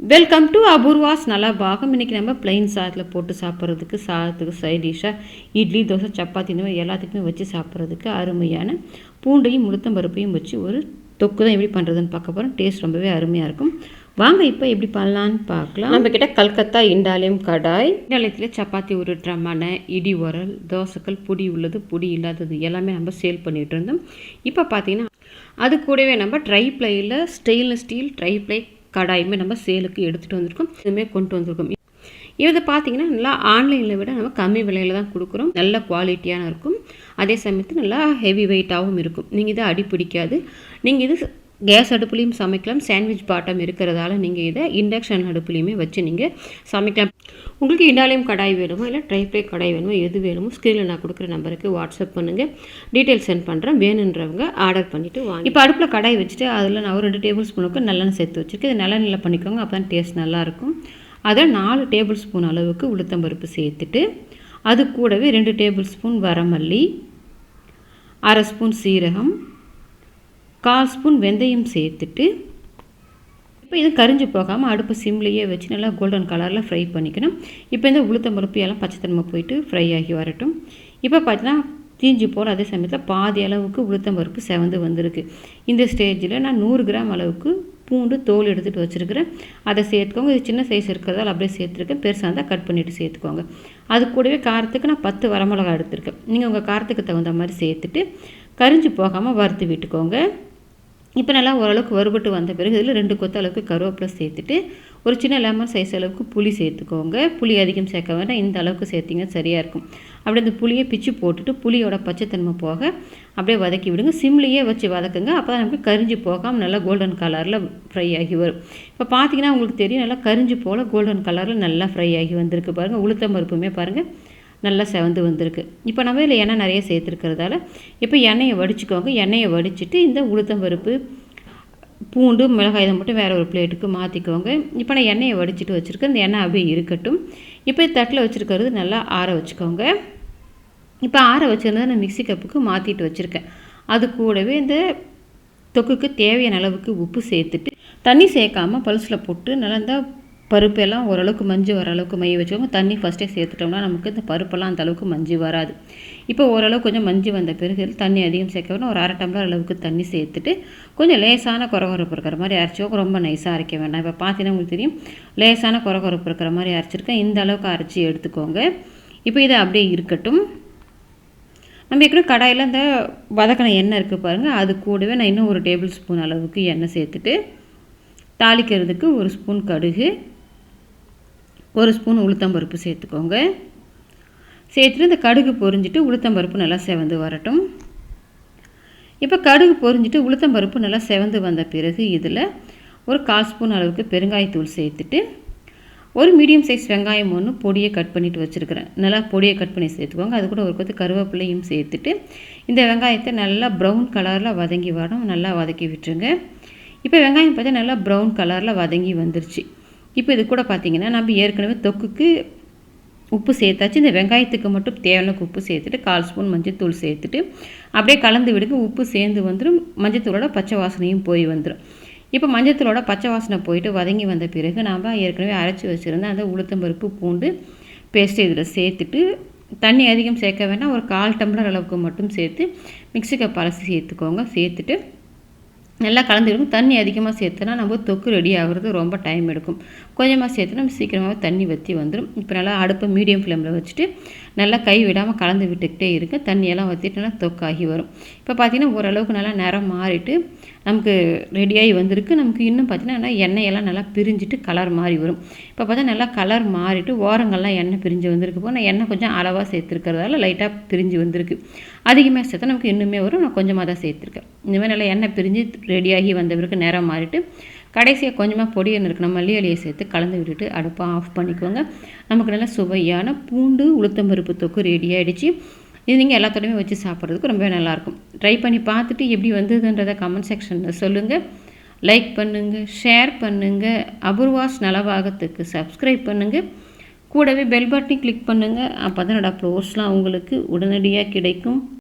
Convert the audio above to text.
Welcome to Apoorva's நல்லா பாகம். இன்றைக்கி நம்ம பிளைன் சாதத்தில் போட்டு சாப்பிட்றதுக்கு, சாதத்துக்கு சைட் டிஷ்ஷாக இட்லி, தோசை, சப்பாத்தி இந்த மாதிரி எல்லாத்துக்குமே வச்சு சாப்பிட்றதுக்கு அருமையான பூண்டையும் உளுத்தம்பருப்பையும் வச்சு ஒரு தொக்கு தான் எப்படி பண்ணுறதுன்னு பார்க்க போகிறோம். டேஸ்ட் ரொம்பவே அருமையாக இருக்கும். வாங்க இப்போ எப்படி பண்ணலான்னு பார்க்கலாம். நம்மக்கிட்ட கல்கத்தா இண்டாலியம் கடாய், இண்டாலியத்தில் சப்பாத்தி உருட்டுற மனை, இடி உரல், தோசைக்கல், பொடி உள்ளது, பொடி இல்லாதது எல்லாமே நம்ம சேல் பண்ணிகிட்டு இருந்தோம். இப்போ பார்த்தீங்கன்னா அது கூடவே நம்ம ட்ரை ப்ளையில் ஸ்டெயின்லெஸ் ஸ்டீல் ட்ரை ப்ளை கடாயுமே நம்ம சேலுக்கு எடுத்துகிட்டு வந்திருக்கோம். இதுவுமே கொண்டு வந்திருக்கோம். இதை பார்த்தீங்கன்னா நல்லா ஆன்லைனில் விட நம்ம கம்மி விலையில் தான் கொடுக்குறோம். நல்ல குவாலிட்டியான இருக்கும். அதே சமயத்தில் நல்லா ஹெவி வெயிட்டாகவும் இருக்கும். நீங்கள் இதை அடி பிடிக்காது. நீங்கள் இது கேஸ் அடுப்புலையும் சமைக்கலாம். சாண்ட்விச் பாட்டம் இருக்கிறதால நீங்கள் இதை இண்டக்ஷன் அடுப்புலையுமே வச்சு நீங்கள் சமைக்கலாம். உங்களுக்கு இண்டாலியம் கடாய் வேணுமோ இல்லை ட்ரை ஃப்ரை கடாய் வேணுமோ எது வேணுமோ ஸ்க்ரீனில் நான் கொடுக்குற நம்பருக்கு வாட்ஸ்அப் பண்ணுங்கள். டீட்டெயில்ஸ் சென்ட் பண்ணுறேன். வேணுன்றவங்க ஆர்டர் பண்ணிவிட்டு வாங்க. இப்போ அடுப்பில் கடாய் வச்சுட்டு அதில் நான் ஒரு 2 டேபிள் ஸ்பூனுக்கு நல்லெண்ணெய் சேர்த்து வச்சுருக்கேன். இது நல்லெண்ணெயில் பண்ணிக்கோங்க, அப்போ தான் டேஸ்ட் நல்லாயிருக்கும். அதில் 4 டேபிள் ஸ்பூன் அளவுக்கு உளுத்தம்பருப்பு சேர்த்துட்டு அது கூடவே 2 டேபிள் ஸ்பூன் வரமல்லி, 1/2 ஸ்பூன் சீரகம், 1/4 ஸ்பூன் வெந்தயம் சேர்த்துட்டு இப்போ இது கரிஞ்சு போகாமல் அடுப்பு சிம்லேயே வச்சு நல்லா கோல்டன் கலரில் ஃப்ரை பண்ணிக்கணும். இப்போ இந்த உளுத்தம்பருப்பு எல்லாம் பச்சைத்தன்மை போயிட்டு ஃப்ரை ஆகி வரட்டும். இப்போ பார்த்தீங்கன்னா தீஞ்சு போல் அதே சமயத்தில் பாதி அளவுக்கு உளுத்தம்பருப்பு செவந்து வந்திருக்கு. இந்த ஸ்டேஜில் நான் 100 கிராம் அளவுக்கு பூண்டு தோல் எடுத்துகிட்டு வச்சுருக்கிறேன். அதை சேர்த்துக்கோங்க. இது சின்ன சைஸ் இருக்கிறதால அப்படியே சேர்த்துருக்கேன். பெருசாக இருந்தால் கட் பண்ணிவிட்டு சேர்த்துக்கோங்க. அது கூடவே காரத்துக்கு நான் 10 வரமிளகா எடுத்துருக்கேன். நீங்கள் உங்கள் காரத்துக்கு தகுந்த மாதிரி சேர்த்துட்டு கரிஞ்சு போகாமல் வறுத்து விட்டுக்கோங்க. இப்போ நல்லா ஓரளவுக்கு வறுபட்டு வந்த பிறகு இதில் 2 கொத்து அளவுக்கு கருவேப்பிலை சேர்த்துட்டு ஒரு சின்ன லெமன் சைஸ் அளவுக்கு புளி சேர்த்துக்கோங்க. புளி அதிகம் சேர்க்க வேண்டாம், இந்த அளவுக்கு சேர்த்திங்கன்னா சரியாக இருக்கும். அப்படியே அந்த புளியை பிச்சு போட்டுட்டு புளியோட பச்சைத்தன்மை போக அப்படியே வதக்கி விடுங்க. சிம்லேயே வச்சு வதக்குங்க. அப்போ தான் நமக்கு கரிஞ்சு போகாமல் நல்லா கோல்டன் கலரில் ஃப்ரை ஆகி வரும். இப்போ பார்த்தீங்கன்னா உங்களுக்கு தெரியும் நல்லா கரிஞ்சு போல் கோல்டன் கலரில் நல்லா ஃப்ரை ஆகி வந்திருக்கு பாருங்கள். உளுத்தம்பருப்புமே பாருங்கள் நல்லா செவந்து வந்திருக்கு. இப்போ நம்ம இதில் எண்ணெய் நிறைய சேர்த்துருக்கிறதால இப்போ எண்ணெயை வடிச்சுக்கோங்க. எண்ணெயை வடிச்சிட்டு இந்த உளுத்தம்பருப்பு, பூண்டு, மிளகாய் இதை மட்டும் வேறு ஒரு பிளேட்டுக்கு மாற்றிக்கோங்க. இப்போ நான் எண்ணெயை வடிச்சிட்டு வச்சுருக்கேன். இந்த எண்ணெய் அப்படியே இருக்கட்டும். இப்போ தட்டில் வச்சுருக்கிறது நல்லா ஆற வச்சுக்கோங்க. இப்போ ஆற வச்சுருந்ததை நான் மிக்ஸி கப்புக்கு மாற்றிட்டு வச்சுருக்கேன். அது கூடவே இந்த தொக்குக்கு தேவையான அளவுக்கு உப்பு சேர்த்துட்டு தண்ணி சேர்க்காமல் பல்ஸில் போட்டு நல்லா இந்த பருப்பெல்லாம் ஓரளவுக்கு மஞ்சள் வர அளவுக்கு மைய வச்சுக்கோங்க. தண்ணி ஃபஸ்ட்டே சேர்த்துட்டோம்னா நமக்கு இந்த பருப்பெல்லாம் அந்த அளவுக்கு மஞ்சள் வராது. இப்போ ஓரளவு கொஞ்சம் மஞ்சள் வந்த பிறகு தண்ணி அதிகம் சேர்க்க வேணும். ஒரு 1/2 டம்ளர் அளவுக்கு தண்ணி சேர்த்துட்டு கொஞ்சம் லேசான கொரகொரப்பு இருக்கிற மாதிரி அரைச்சிக்கோங்க. ரொம்ப நைஸாக அரைக்க வேண்டாம். இப்போ பார்த்தீங்கன்னா உங்களுக்கு தெரியும் லேசான கொரகொரப்பு இருக்கிற மாதிரி அரைச்சிருக்கேன். இந்த அளவுக்கு அரைச்சி எடுத்துக்கோங்க. இப்போ இதை அப்படியே இருக்கட்டும். நம்ம ஏற்கனவே கடாயில் இந்த வதக்கின எண்ணெய் இருக்குது பாருங்கள். அது கூடவே நான் இன்னும் ஒரு டேபிள் ஸ்பூன் அளவுக்கு எண்ணெய் சேர்த்துட்டு தாளிக்கிறதுக்கு 1 ஸ்பூன் கடுகு, 1 ஸ்பூன் உளுத்தம்பருப்பு சேர்த்துக்கோங்க. சேர்த்துட்டு இந்த கடுகு பொரிஞ்சிட்டு உளுத்தம்பருப்பு நல்லா செவந்து வரட்டும். இப்போ கடுகு பொரிஞ்சிட்டு உளுத்தம்பருப்பு நல்லா செவந்து வந்த பிறகு இதில் ஒரு 1/4 ஸ்பூன் அளவுக்கு பெருங்காயத்தூள் சேர்த்துட்டு ஒரு மீடியம் சைஸ் வெங்காயம் ஒன்று பொடியை கட் பண்ணிவிட்டு வச்சுருக்கிறேன். நல்லா பொடியை கட் பண்ணி சேர்த்துக்கோங்க. அது கூட ஒரு கொத்து கருவேப்பிலையும் சேர்த்துட்டு இந்த வெங்காயத்தை நல்லா ப்ரௌன் கலரில் வதங்கி வரும். நல்லா வதக்கி விட்டுருங்க. இப்போ வெங்காயம் பார்த்தா நல்லா ப்ரௌன் கலரில் வதங்கி வந்துருச்சு. இப்போ இது கூட பார்த்திங்கன்னா நம்ம ஏற்கனவே தொக்குக்கு உப்பு சேர்த்தாச்சு. இந்த வெங்காயத்துக்கு மட்டும் தேவையான உப்பு சேர்த்துட்டு 1/4 ஸ்பூன் மஞ்சள் தூள் சேர்த்துட்டு அப்படியே கலந்து விடுங்க. உப்பு சேர்ந்து வந்துடும். மஞ்சத்தூளோட பச்சை வாசனையும் போய் வந்துடும். இப்போ மஞ்சத்தூளோட பச்சை வாசனை போயிட்டு வதங்கி வந்த பிறகு நாம் ஏற்கனவே அரைச்சி வச்சுருந்த அந்த உளுத்தம்பருப்பு, பூண்டு பேஸ்ட்டு இதில் சேர்த்துட்டு தண்ணி அதிகம் சேர்க்க வேண்டாம். ஒரு 1/4 டம்ளர் அளவுக்கு மட்டும் சேர்த்து மிக்ஸி கப் அலசி சேர்த்துக்கோங்க. சேர்த்துட்டு நல்லா கலந்துவிடும். தண்ணி அதிகமாக சேர்த்துனா நம்ம தொக்கு ரெடி ஆகிறது ரொம்ப டைம் எடுக்கும். கொஞ்சமாக சேர்த்து நம்ம சீக்கிரமாகவே தண்ணி வற்றி வந்துடும். இப்போ நல்லா அடுப்பை மீடியம் ஃப்ளேமில் வச்சுட்டு நல்லா கை விடாமல் கலந்து விட்டுக்கிட்டே இருக்கு. தண்ணியெல்லாம் வற்றிட்டு நல்லா தொக்காகி வரும். இப்போ பார்த்திங்கன்னா ஓரளவுக்கு நல்லா நிறம் மாறிட்டு நமக்கு ரெடியாகி வந்திருக்கு. நமக்கு இன்னும் பார்த்திங்கன்னா எண்ணெயெல்லாம் நல்லா பிரிஞ்சிட்டு கலர் மாறி வரும். இப்போ பார்த்தா நல்லா கலர் மாறிட்டு ஓரங்கள்லாம் எண்ணெய் பிரிஞ்சு வந்திருக்கு. போது நான் எண்ணெய் கொஞ்சம் அளவாக சேர்த்துருக்கிறதால லைட்டாக பிரிஞ்சு வந்திருக்கு. அதிகமாக சேர்த்தா நமக்கு இன்னுமே வரும். நான் கொஞ்சமாக தான் சேர்த்துருக்கேன். இந்தமாதிரி நல்லா எண்ணெய் பிரிஞ்சு ரெடியாகி வந்த பிறகு நேரம் மாறிட்டு கடைசியாக கொஞ்சமாக பொடி எண்ணெய் இருக்குது, நம்ம மல்லி இலையை சேர்த்து கலந்து விட்டுட்டு அடுப்பை ஆஃப் பண்ணிக்கோங்க. நமக்கு நல்லா சுவையான பூண்டு உளுத்தம்பருப்பு தொக்கு ரெடி ஆகிடுச்சு. இது நீங்கள் எல்லாத்தோடையுமே வச்சு சாப்பிட்றதுக்கு ரொம்பவே நல்லாயிருக்கும். ட்ரை பண்ணி பார்த்துட்டு எப்படி வந்ததுன்றதை கமெண்ட் செக்ஷனில் சொல்லுங்கள். லைக் பண்ணுங்கள், ஷேர் பண்ணுங்கள். அபூர்வாஸ் நலபாகத்துக்கு சப்ஸ்கிரைப் பண்ணுங்கள். கூடவே பெல் பட்டனை கிளிக் பண்ணுங்கள். அப்போ தான் என்னோடய போஸ்ட்லாம் உங்களுக்கு உடனடியாக கிடைக்கும்.